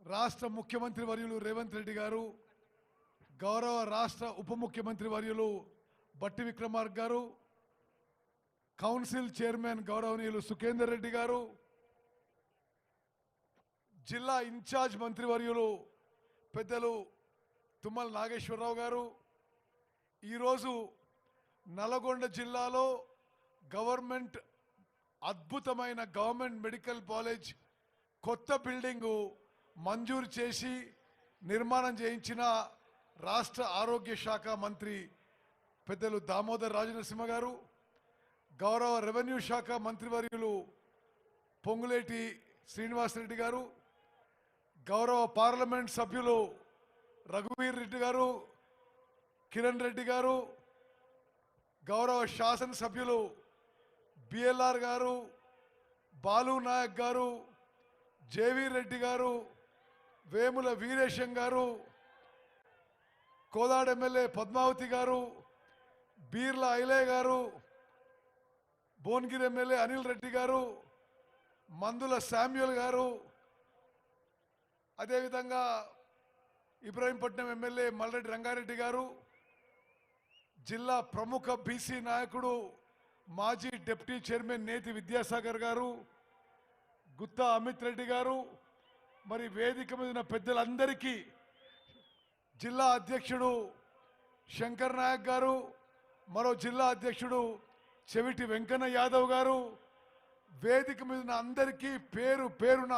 రాష్ట్ర ముఖ్యమంత్రి వర్యులు రేవంత్ రెడ్డి గారు, గౌరవ రాష్ట్ర ఉప ముఖ్యమంత్రి వర్యులు బట్టి విక్రమార్క గారు, కౌన్సిల్ చైర్మన్ గౌరవనీయులు సుఖేందర్ రెడ్డి గారు, జిల్లా ఇన్ఛార్జ్ మంత్రివర్యులు పెద్దలు తుమ్మల నాగేశ్వరరావు గారు, ఈరోజు నల్గొండ జిల్లాలో గవర్నమెంట్ అద్భుతమైన గవర్నమెంట్ మెడికల్ కాలేజ్ కొత్త బిల్డింగు మంజూరు చేసి నిర్మాణం చేయించిన రాష్ట్ర ఆరోగ్య శాఖ మంత్రి పెద్దలు దామోదర్ రాజనరసింహ గారు, గౌరవ రెవెన్యూ శాఖ మంత్రివర్యులు పొంగులేటి శ్రీనివాసరెడ్డి గారు, గౌరవ పార్లమెంట్ సభ్యులు రఘువీర్ రెడ్డి గారు, కిరణ్ రెడ్డి గారు, గౌరవ శాసనసభ్యులు బిఎల్ఆర్ గారు, బాలు నాయక్ గారు, జేవీ రెడ్డి గారు, వేముల వీరేశం గారు, కోదాడ ఎమ్మెల్యే పద్మావతి గారు, బీర్ల ఐలే గారు, భువనగిరి ఎమ్మెల్యే అనిల్ రెడ్డి గారు, మందుల శామ్యుల్ గారు, అదేవిధంగా ఇబ్రహీంపట్నం ఎమ్మెల్యే మల్రెడ్డి రంగారెడ్డి గారు, జిల్లా ప్రముఖ బీసీ నాయకుడు మాజీ డిప్యూటీ చైర్మన్ నేతి విద్యాసాగర్ గారు, గుత్తా అమిత్ రెడ్డి గారు, మరి వేదిక మీద ఉన్న పెద్దలందరికీ జిల్లా అధ్యక్షుడు శంకర్ నాయక్ గారు, మరో జిల్లా అధ్యక్షుడు చెవిటి వెంకన్న యాదవ్ గారు, వేదిక మీద ఉన్న అందరికీ పేరు పేరున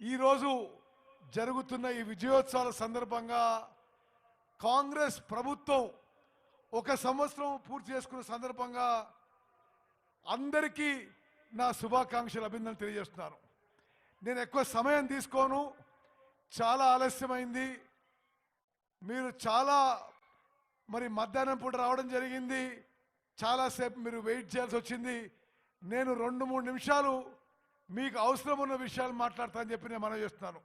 ఈరోజు జరుగుతున్న ఈ విజయోత్సవాల సందర్భంగా కాంగ్రెస్ ప్రభుత్వం 1 సంవత్సరం పూర్తి చేసుకున్న సందర్భంగా అందరికీ నా శుభాకాంక్షలు అభినందనలు తెలియజేస్తున్నాను. నేను ఎక్కువ సమయం తీసుకోను, చాలా ఆలస్యమైంది, మీరు చాలా మరి మధ్యాహ్నం పూట రావడం జరిగింది, చాలాసేపు మీరు వెయిట్ చేయాల్సి వచ్చింది. నేను 2-3 నిమిషాలు మీకు అవసరం ఉన్న విషయాలు మాట్లాడతానని చెప్పి నేను మనవి చేస్తున్నాను.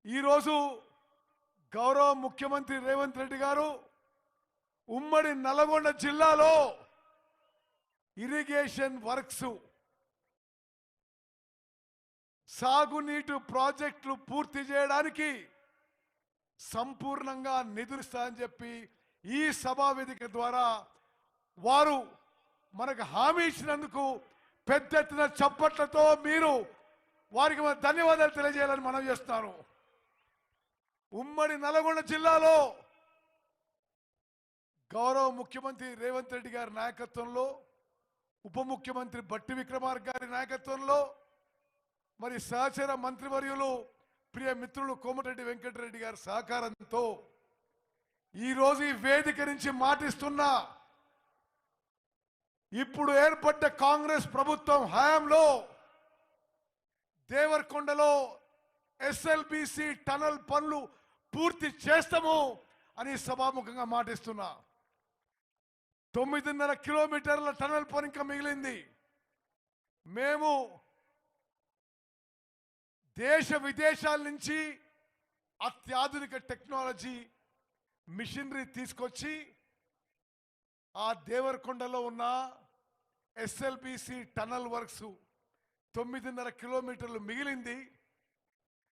ఈరోజు గౌరవ ముఖ్యమంత్రి రేవంత్ రెడ్డి గారు ఉమ్మడి నల్గొండ జిల్లాలో ఇరిగేషన్ వర్క్స్, సాగునీటి ప్రాజెక్టులు పూర్తి చేయడానికి సంపూర్ణంగా నిధులిస్తారని చెప్పి ఈ సభా వేదిక ద్వారా వారు మనకు హామీ ఇచ్చినందుకు పెద్ద ఎత్తున చప్పట్లతో మీరు వారికి ధన్యవాదాలు తెలియజేయాలని మనం చేస్తున్నాను. ఉమ్మడి నల్గొండ జిల్లాలో గౌరవ ముఖ్యమంత్రి రేవంత్ రెడ్డి గారి నాయకత్వంలో, ఉప ముఖ్యమంత్రి బట్టి విక్రమార్క గారి నాయకత్వంలో, మరి సహచర మంత్రివర్యులు ప్రియ మిత్రులు కోమటిరెడ్డి వెంకటరెడ్డి గారి సహకారంతో ఈరోజు ఈ వేదిక నుంచి మాటిస్తున్నా, ఇప్పుడు ఏర్పడ్డ కాంగ్రెస్ ప్రభుత్వం హయాంలో దేవరకొండలో ఎస్ఎల్బిసి టనల్ పనులు పూర్తి చేస్తాము అని సభాముఖంగా మాటిస్తున్నా. 9.5 కిలోమీటర్ల టనల్ పని ఇంకా మిగిలింది. మేము దేశ విదేశాల నుంచి అత్యాధునిక టెక్నాలజీ మిషనరీ తీసుకొచ్చి ఆ దేవరకొండలో ఉన్న ఎస్ఎల్బిసి టనల్ వర్క్స్ 9.5 కిలోమీటర్లు మిగిలింది.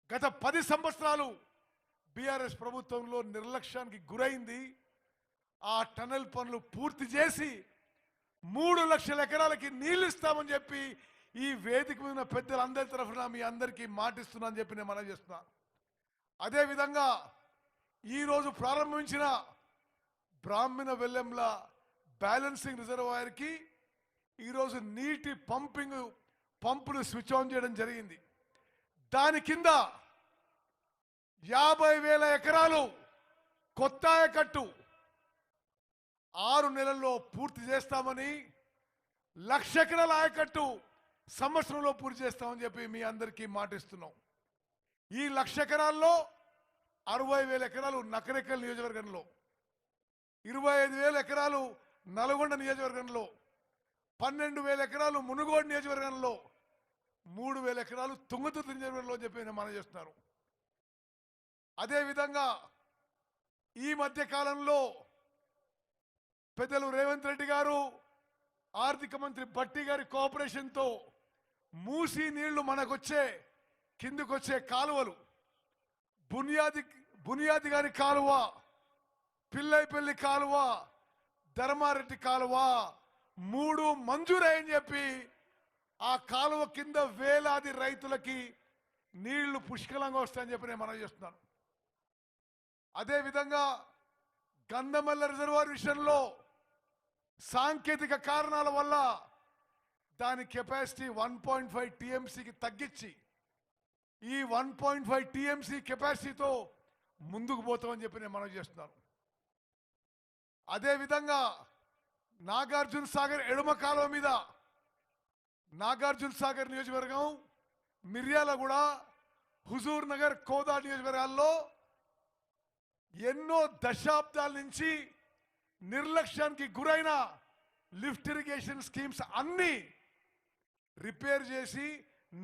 గత 10 సంవత్సరాలు బీఆర్ఎస్ ప్రభుత్వంలో నిర్లక్ష్యానికి గురైంది. ఆ టనల్ పనులు పూర్తి చేసి 3 లక్షల ఎకరాలకి నీళ్లు ఇస్తామని చెప్పి ఈ వేదిక మీద ఉన్న పెద్దలందరి తరఫున మీ అందరికీ మాటిస్తున్నా అని చెప్పి నేను మనం చేస్తున్నా. అదేవిధంగా ఈరోజు ప్రారంభించిన బ్రాహ్మణ వెల్లెంల బ్యాలెన్సింగ్ రిజర్వాయర్కి ఈరోజు నీటి పంపులు స్విచ్ ఆన్ చేయడం జరిగింది. దాని కింద 50,000 ఎకరాలు కొత్త ఆయకట్టు 6 నెలల్లో పూర్తి చేస్తామని, 1,00,000 ఎకరాల ఆయకట్టు సంవత్సరంలో పూర్తి చేస్తామని చెప్పి మీ అందరికీ మాటిస్తున్నాం. ఈ 1,00,000 ఎకరాల్లో 60,000 ఎకరాలు నకరేకల్ నియోజకవర్గంలో, 25,000 ఎకరాలు నల్గొండ నియోజకవర్గంలో, 12,000 ఎకరాలు మునుగోడు నియోజకవర్గంలో, 3,000 ఎకరాలు తుంగతుర్తి నియోజకవర్గంలో చెప్పి నేను మనం చేస్తున్నారు. అదేవిధంగా ఈ మధ్య కాలంలో పెద్దలు రేవంత్ రెడ్డి గారు, ఆర్థిక మంత్రి బట్టి గారి కోఆపరేషన్తో మూసీ నీళ్లు మనకొచ్చే కిందకొచ్చే కాలువలు, బునియాది గారి కాలువ, పిల్లైపల్లి కాలువ, ధర్మారెడ్డి కాలువ 3 మంజూరని చెప్పి ఆ కాలువ కింద వేలాది రైతులకి నీళ్లు పుష్కలంగా వస్తాయని చెప్పి నేను మనవి చేస్తున్నాను. అదేవిధంగా గంధమల్ల రిజర్వాయర్ విషయంలో సాంకేతిక కారణాల వల్ల దాని కెపాసిటీ 1.5 టీఎంసీకి తగ్గించి ఈ 1.5 టీఎంసీ కెపాసిటీతో ముందుకు పోతామని చెప్పి నేను మనవి చేస్తున్నాను. అదేవిధంగా నాగార్జున సాగర్ ఎడమ కాలువ మీద నాగార్జున సాగర్ నియోజకవర్గం, మిర్యాలగూడ, హుజూర్ నగర్, కోదా నియోజకవర్గాల్లో ఎన్నో దశాబ్దాల నుంచి నిర్లక్ష్యానికి గురైన లిఫ్ట్ ఇరిగేషన్ స్కీమ్స్ అన్ని రిపేర్ చేసి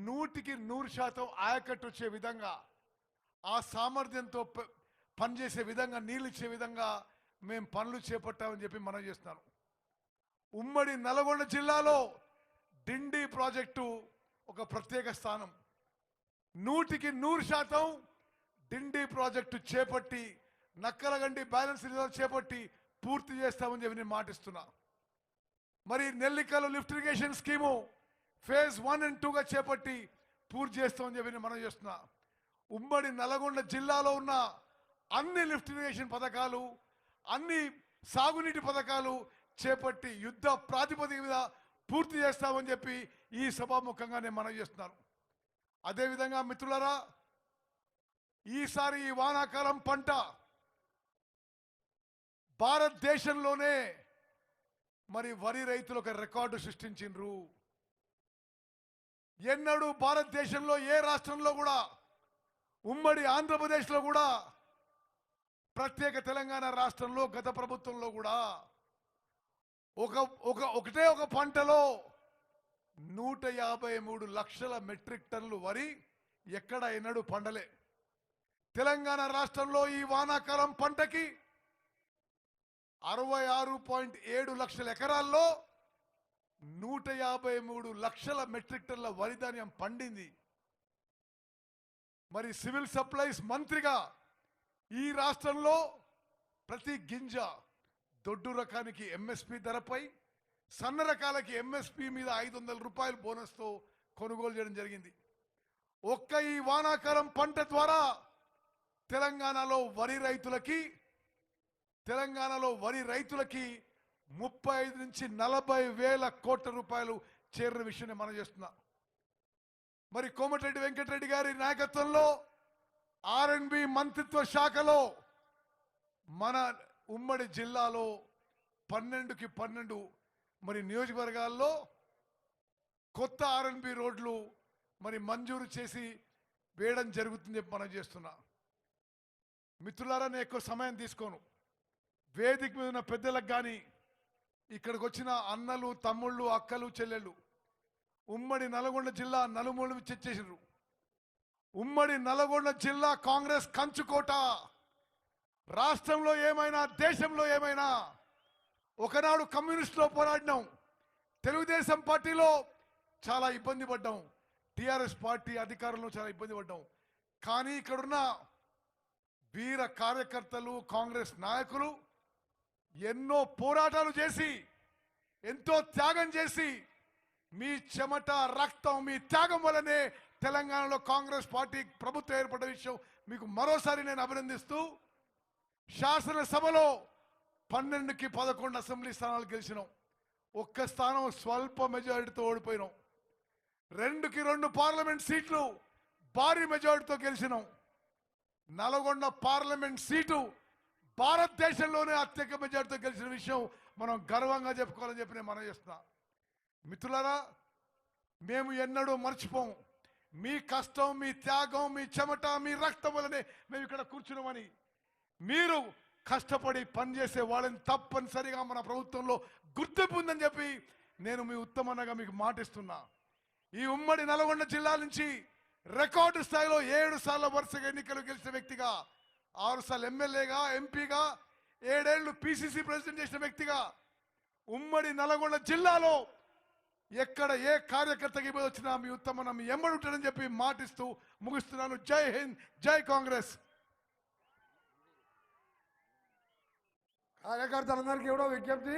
100% ఆయకట్టు వచ్చే విధంగా, ఆ సామర్థ్యంతో పనిచేసే విధంగా, నీళ్ళు ఇచ్చే విధంగా మేము పనులు చేపట్టామని చెప్పి మనం చేస్తున్నాను. ఉమ్మడి నల్గొండ జిల్లాలో డిండి ప్రాజెక్టు ఒక ప్రత్యేక స్థానం. 100% డిండి ప్రాజెక్టు చేపట్టి నక్కలగండి బ్యాలెన్స్ రిజర్వ్ చేపట్టి పూర్తి చేస్తామని చెప్పి నేను మాటిస్తున్నా. మరి Nellikallu lift irrigation scheme phase 1 and 2గా చేపట్టి పూర్తి చేస్తామని చెప్పి మనం చేస్తున్నా. ఉమ్మడి నల్గొండ జిల్లాలో ఉన్న అన్ని లిఫ్ట్ ఇరిగేషన్ పథకాలు, అన్ని సాగునీటి పథకాలు చేపట్టి యుద్ధ ప్రాతిపదిక మీద పూర్తి చేస్తామని చెప్పి ఈ సభాముఖంగా నేను మనవి చేస్తున్నాను. అదేవిధంగా మిత్రులారా, ఈసారి ఈ వానాకాలం పంట భారతదేశంలోనే మరి వరి రైతులు ఒక రికార్డు సృష్టించిండ్రు. ఎన్నడూ భారతదేశంలో ఏ రాష్ట్రంలో కూడా, ఉమ్మడి ఆంధ్రప్రదేశ్లో కూడా, ప్రత్యేక తెలంగాణ రాష్ట్రంలో గత ప్రభుత్వంలో కూడా ఒకటే ఒక పంటలో 153 లక్షల మెట్రిక్ టన్నులు వరి ఎక్కడ ఎన్నడూ పండలే. తెలంగాణ రాష్ట్రంలో ఈ వానాకాలం పంటకి 66.7 లక్షల ఎకరాల్లో 153 లక్షల మెట్రిక్ టన్నుల వరి ధాన్యం పండింది. మరి సివిల్ సప్లైస్ మంత్రిగా ఈ రాష్ట్రంలో ప్రతి గింజ దొడ్డు రకానికి ఎంఎస్పి ధరపై, సన్న రకాలకి ఎంఎస్పి మీద 500 రూపాయలు బోనస్తో కొనుగోలు చేయడం జరిగింది. ఒక్క ఈ వానాకాలం పంట ద్వారా తెలంగాణలో వరి రైతులకి 35 నుంచి 40 వేల కోట్ల రూపాయలు చేరిన విషయాన్ని మనం చేస్తున్నా. మరి కోమటిరెడ్డి వెంకటరెడ్డి గారి నాయకత్వంలో ఆర్ఎండ్బి మంత్రిత్వ శాఖలో మన ఉమ్మడి జిల్లాలో 12కి 12 మరి నియోజకవర్గాల్లో కొత్త ఆర్ఎండ్బి రోడ్లు మరి మంజూరు చేసి వేయడం జరుగుతుంది చెప్పి మనం చేస్తున్నా. మిత్రులారా, నేను ఎక్కువ సమయం తీసుకోను. వేదిక మీద ఉన్న పెద్దలకు కానీ, ఇక్కడికి వచ్చిన అన్నలు, తమ్ముళ్ళు, అక్కలు, చెల్లెళ్ళు, ఉమ్మడి నల్గొండ జిల్లా నలుమూలలు చర్చించారు. ఉమ్మడి నల్గొండ జిల్లా కాంగ్రెస్ కంచుకోట. రాష్ట్రంలో ఏమైనా, దేశంలో ఏమైనా, ఒకనాడు కమ్యూనిస్టులో పోరాడినాం, తెలుగుదేశం పార్టీలో చాలా ఇబ్బంది పడ్డాం, టిఆర్ఎస్ పార్టీ అధికారంలో చాలా ఇబ్బంది పడ్డాం. కానీ ఇక్కడున్న వీర కార్యకర్తలు, కాంగ్రెస్ నాయకులు ఎన్నో పోరాటాలు చేసి, ఎంతో త్యాగం చేసి, మీ చెమట, రక్తం, మీ త్యాగం వల్లనే తెలంగాణలో కాంగ్రెస్ పార్టీ ప్రభుత్వం ఏర్పడ్డ విషయం మీకు మరోసారి నేను అభినందిస్తూ, శాసనసభలో 12కి 11 అసెంబ్లీ స్థానాలు గెలిచినాం. ఒక్క స్థానం స్వల్ప మెజారిటీతో ఓడిపోయినాం. 2కి 2 పార్లమెంట్ సీట్లు భారీ మెజారిటీతో గెలిచినాం. నల్గొండ పార్లమెంట్ సీటు భారతదేశంలోనే అత్యధిక మెజారిటీతో గెలిచిన విషయం మనం గర్వంగా చెప్పుకోవాలని చెప్పి నేను మనం చేస్తున్నా. మిత్రులారా, మేము ఎన్నడూ మర్చిపోం మీ కష్టం, మీ త్యాగం, మీ చెమట, మీ రక్తం వల్లనే మేము ఇక్కడ కూర్చున్నామని. మీరు కష్టపడి పనిచేసే వాళ్ళని తప్పనిసరిగా మన ప్రభుత్వంలో గుర్తింపు ఉందని చెప్పి నేను మీ ఉత్తమన్నగా మీకు మాటిస్తున్నా. ఈ ఉమ్మడి నల్గొండ జిల్లా నుంచి రికార్డు స్థాయిలో 7 సార్లు వరుసగా ఎన్నికలు గెలిచిన వ్యక్తిగా, 6 సార్లు ఎమ్మెల్యేగా, ఎంపీగా, 7 ఏళ్లు పిసిసి ప్రెసిడెంట్ చేసిన వ్యక్తిగా ఉమ్మడి నల్గొండ జిల్లాలో ఎక్కడ ఏ కార్యకర్తకి ఇబ్బంది వచ్చినా మీ ఉత్తమ మీ ఎమ్మడి ఉంటాడని చెప్పి మాటిస్తూ ముగిస్తున్నాను. జై హింద్, జై కాంగ్రెస్. కార్యకర్తలందరికీ కూడా విజ్ఞప్తి,